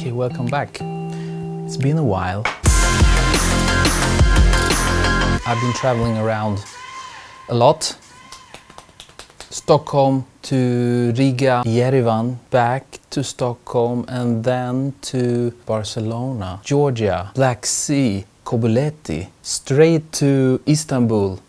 Okay, welcome back. It's been a while. I've been traveling around a lot. Stockholm to Riga, Yerevan, back to Stockholm and then to Barcelona, Georgia, Black Sea, Kobuleti, straight to Istanbul,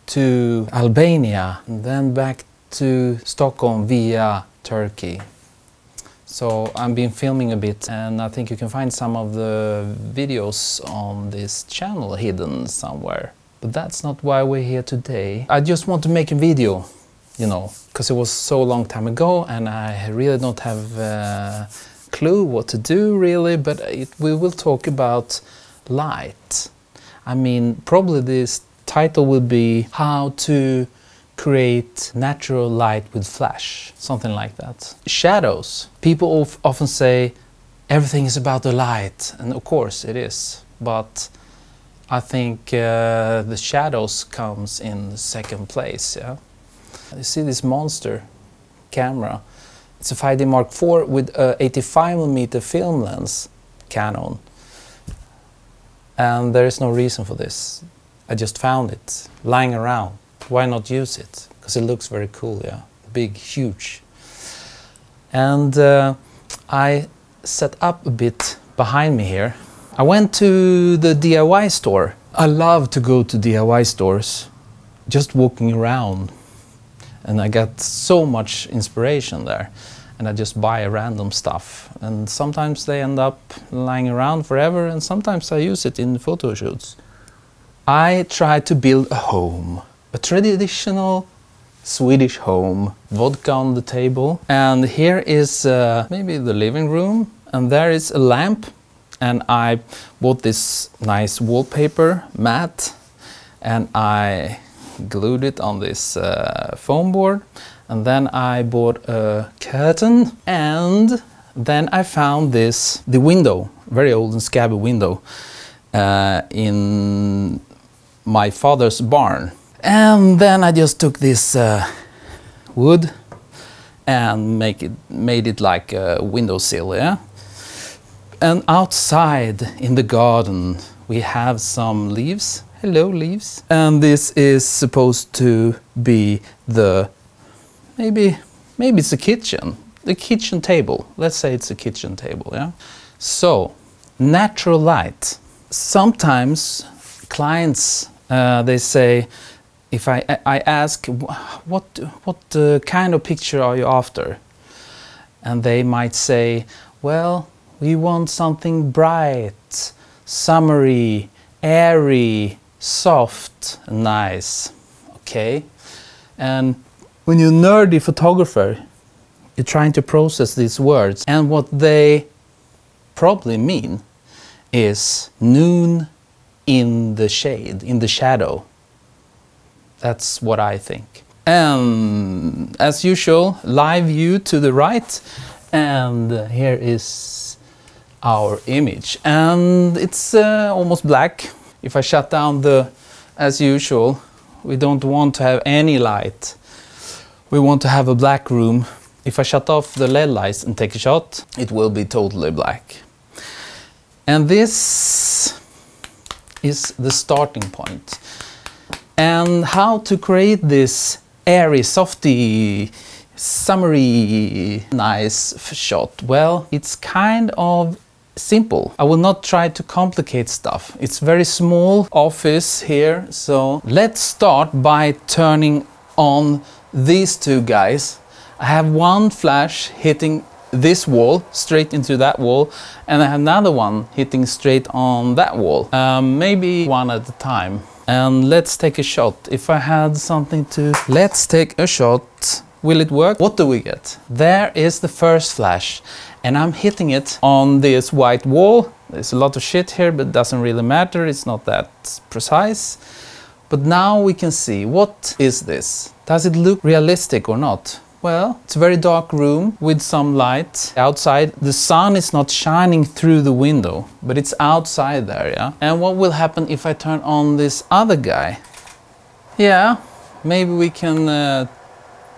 to Albania, and then back to Stockholm via Turkey. So I've been filming a bit, and I think you can find some of the videos on this channel hidden somewhere. But that's not why we're here today. I just want to make a video, you know, because it was so long time ago and I really don't have a clue what to do really, but we will talk about light. I mean, probably this title will be how to create natural light with flash, something like that. Shadows. People often say everything is about the light, and of course it is, but I think the shadows comes in second place. Yeah, you see this monster camera. It's a 5D Mark IV with a 85mm film lens, Canon, and there is no reason for this. I just found it lying around. Why not use it? Because it looks very cool, yeah. Big, huge. And I set up a bit behind me here. I went to the DIY store. I love to go to DIY stores, just walking around. And I got so much inspiration there. And I just buy random stuff. And sometimes they end up lying around forever, and sometimes I use it in photo shoots. I tried to build a home. A traditional Swedish home, vodka on the table, and here is maybe the living room, and there is a lamp, and I bought this nice wallpaper mat and I glued it on this foam board, and then I bought a curtain, and then I found the window, very old and scabby window in my father's barn. And then I just took this wood and made it like a windowsill, yeah? And outside in the garden we have some leaves. Hello, leaves. And this is supposed to be maybe it's a kitchen. The kitchen table. Let's say it's a kitchen table, yeah? So, natural light. Sometimes clients, they say, if I ask, what kind of picture are you after? And they might say, well, we want something bright, summery, airy, soft, nice. Okay? And when you're a nerdy photographer, you're trying to process these words, and what they probably mean is noon in the shade, in the shadow. That's what I think. And as usual, live view to the right, and here is our image, and it's almost black. If I shut down as usual, we don't want to have any light. We want to have a black room. If I shut off the LED lights and take a shot, it will be totally black. And this is the starting point. And how to create this airy, softy, summery, nice shot? Well, it's kind of simple. I will not try to complicate stuff. It's very small office here, so let's start by turning on these two guys. I have one flash hitting this wall, straight into that wall, and I have another one hitting straight on that wall. Maybe one at a time. And let's take a shot. If I had something to... Let's take a shot. Will it work? What do we get? There is the first flash. And I'm hitting it on this white wall. There's a lot of shit here, but it doesn't really matter. It's not that precise. But now we can see, what is this? Does it look realistic or not? Well, it's a very dark room with some light outside. The sun is not shining through the window, but it's outside there, yeah? And what will happen if I turn on this other guy? Yeah, maybe we can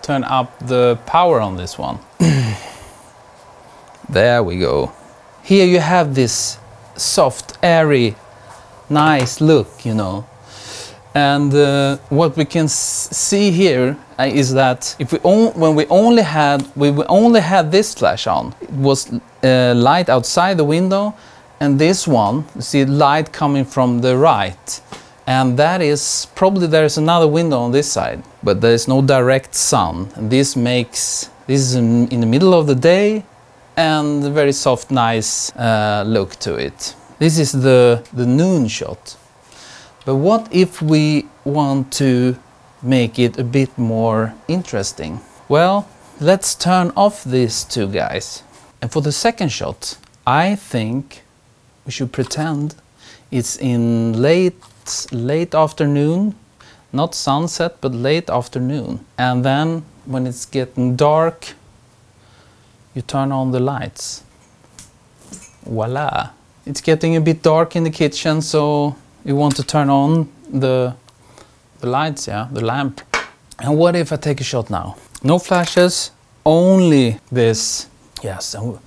turn up the power on this one. There we go. here you have this soft, airy, nice look, you know. And what we can see here is that if when we only had this flash on, it was light outside the window, and this one, you see light coming from the right, and that is probably there's another window on this side, but there is no direct sun. And this is in the middle of the day, and a very soft, nice look to it. This is the noon shot. But what if we want to make it a bit more interesting? Well, let's turn off these two guys. And for the second shot, I think we should pretend it's in late afternoon, not sunset, but late afternoon. And then when it's getting dark, you turn on the lights. Voila! It's getting a bit dark in the kitchen, so you want to turn on the lights, yeah, the lamp. And what if I take a shot now? No flashes, only this. Yes, I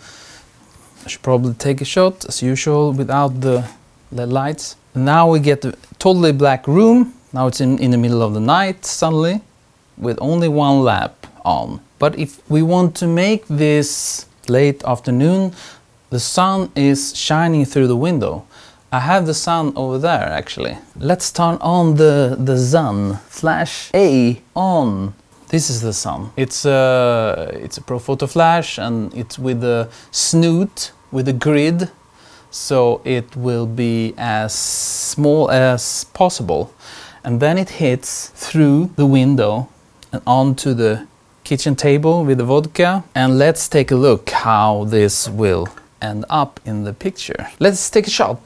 should probably take a shot as usual without the lights. Now we get a totally black room. Now it's in the middle of the night suddenly, with only one lamp on. But if we want to make this late afternoon, the sun is shining through the window. I have the sun over there actually. Let's turn on the sun. Flash A on. This is the sun. It's a Profoto flash, and it's with a snoot, with a grid, so it will be as small as possible. And then it hits through the window and onto the kitchen table with the vodka. And let's take a look how this will end up in the picture. Let's take a shot.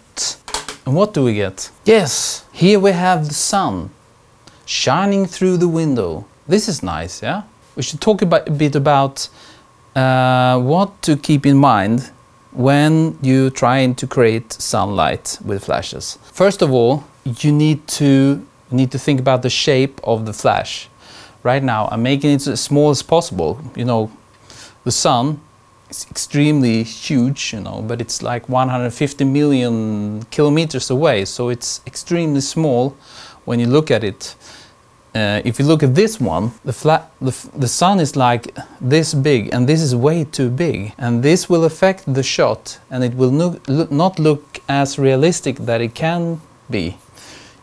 And what do we get? Yes, here we have the sun shining through the window. This is nice, yeah? We should talk a bit about what to keep in mind when you're trying to create sunlight with flashes. First of all, you need to think about the shape of the flash. Right now, I'm making it as small as possible. You know, the sun is extremely huge, you know, but it's like 150 million kilometers away, so it's extremely small when you look at it. If you look at this one, the sun is like this big, and this is way too big, and this will affect the shot, and it will not look as realistic that it can be.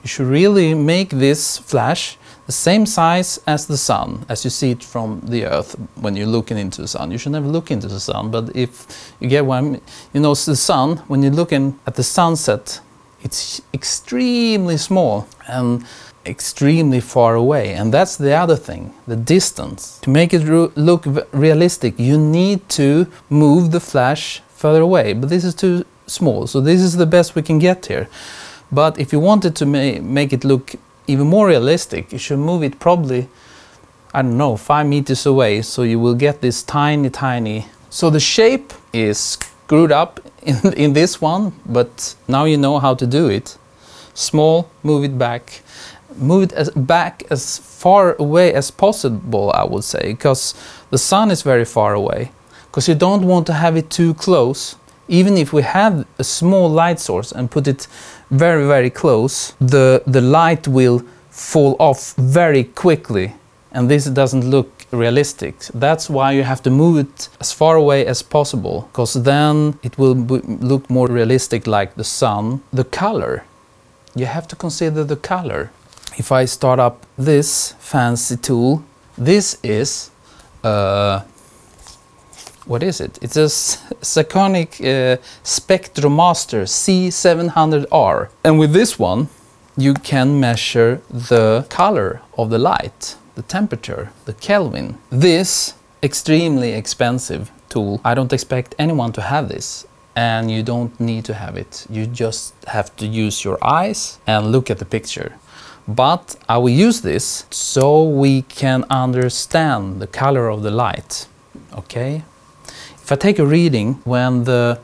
You should really make this flash the same size as the sun, as you see it from the earth when you're looking into the sun. You should never look into the sun, but if you get one, you know, the sun, when you're looking at the sunset, it's extremely small and extremely far away. And that's the other thing, the distance. To make it look realistic, you need to move the flash further away, but this is too small, so this is the best we can get here. But if you wanted to make it look even more realistic, you should move it probably, I don't know, 5 meters away, so you will get this tiny. So the shape is screwed up in this one, but now you know how to do it. Small, move it back. Move it back as far away as possible, I would say, because the sun is very far away. Because you don't want to have it too close. Even if we have a small light source and put it very close, the light will fall off very quickly, and this doesn't look realistic. That's why you have to move it as far away as possible, because then it will look more realistic like the sun. The color, you have to consider the color. If I start up this fancy tool, this is what is it? It's a Sekonic Spectromaster C700R. And with this one, you can measure the color of the light, the temperature, the Kelvin. This extremely expensive tool. I don't expect anyone to have this, and you don't need to have it. You just have to use your eyes and look at the picture. But I will use this so we can understand the color of the light. Okay? If I take a reading when the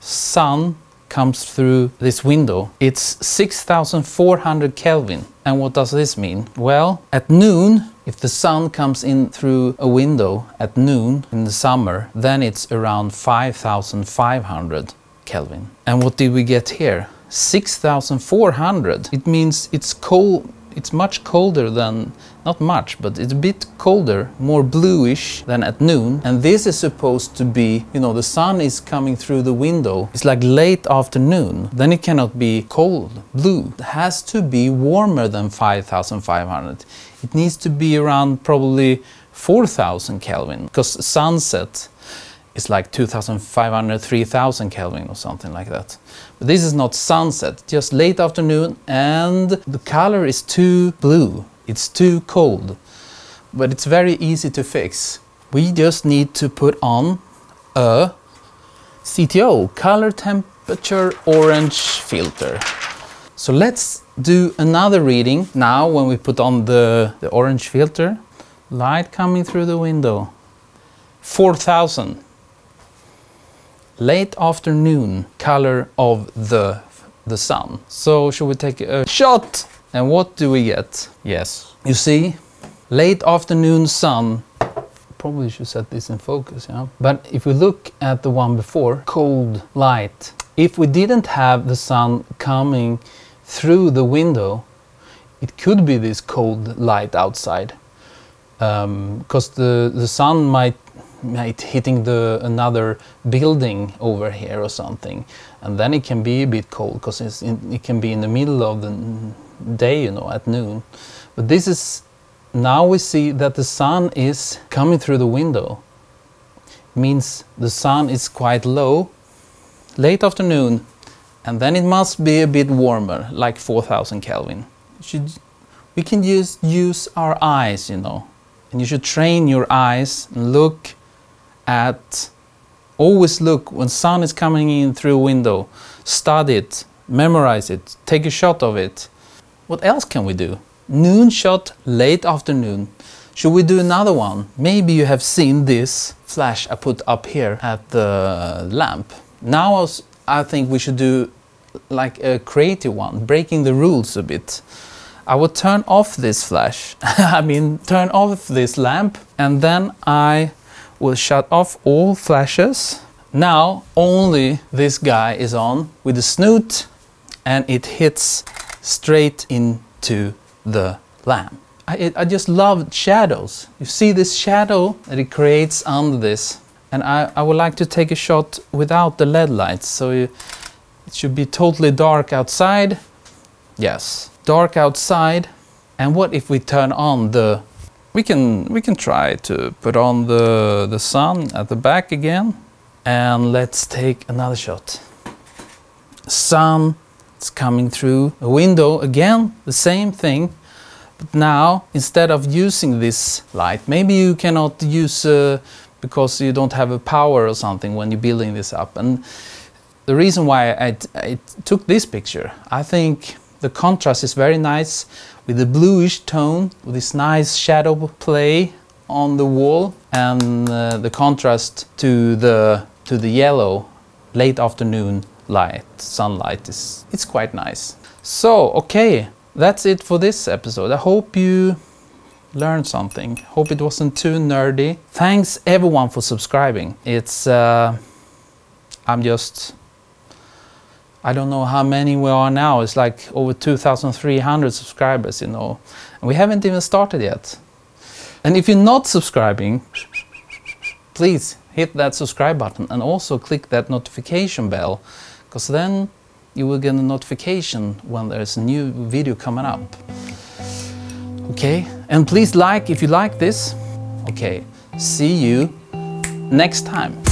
sun comes through this window, it's 6,400 Kelvin. And what does this mean? Well, at noon If the sun comes in through a window at noon in the summer, then it's around 5,500 Kelvin. And what did we get here? 6,400. It means it's cold. It's much colder than, not much, but it's a bit colder, more bluish than at noon. And this is supposed to be, you know, the sun is coming through the window. It's like late afternoon. Then it cannot be cold, blue. It has to be warmer than 5,500. It needs to be around probably 4,000 Kelvin, because sunset is like 2,500, 3,000 Kelvin or something like that. But this is not sunset, just late afternoon, and the color is too blue. It's too cold. But it's very easy to fix. We just need to put on a CTO, color temperature orange filter. So let's do another reading now when we put on the orange filter. Light coming through the window. 4,000. Late afternoon color of the sun. So should we take a shot? And what do we get? Yes, you see, late afternoon sun. Probably should set this in focus, yeah. But if we look at the one before, cold light. If we didn't have the sun coming through the window, it could be this cold light outside. Because the sun might hitting another building over here or something, and then it can be a bit cold because it can be in the middle of the day, you know, at noon. But this is, now we see that the sun is coming through the window. It means the sun is quite low, late afternoon, and then it must be a bit warmer, like 4,000 Kelvin. We can just use our eyes, you know, and you should train your eyes and look at, always look when sun is coming in through a window. Study it, memorize it, take a shot of it. What else can we do? Noon shot, late afternoon. Should we do another one? Maybe you have seen this flash I put up here at the lamp. Now I think we should do like a creative one, breaking the rules a bit. I will turn off this flash, turn off this lamp, and then I will shut off all flashes. Now only this guy is on with the snoot, and it hits straight into the lamp. I just love shadows. You see this shadow that it creates under this, and I would like to take a shot without the LED lights, so it should be totally dark outside. Yes, dark outside. And what if we turn on the... We can try to put on the sun at the back again. And let's take another shot. Sun is coming through a window again, the same thing. But now, instead of using this light, maybe you cannot use because you don't have a power or something when you're building this up. And the reason why I took this picture, I think the contrast is very nice with the bluish tone, with this nice shadow play on the wall, and the contrast to the yellow late afternoon light, sunlight, it's quite nice. So, okay, that's it for this episode. I hope you learned something. Hope it wasn't too nerdy. Thanks everyone for subscribing. It's I don't know how many we are now. It's like over 2,300 subscribers, you know. And we haven't even started yet. And if you're not subscribing, please hit that subscribe button and also click that notification bell, because then you will get a notification when there's a new video coming up. Okay, and please like if you like this. Okay, see you next time.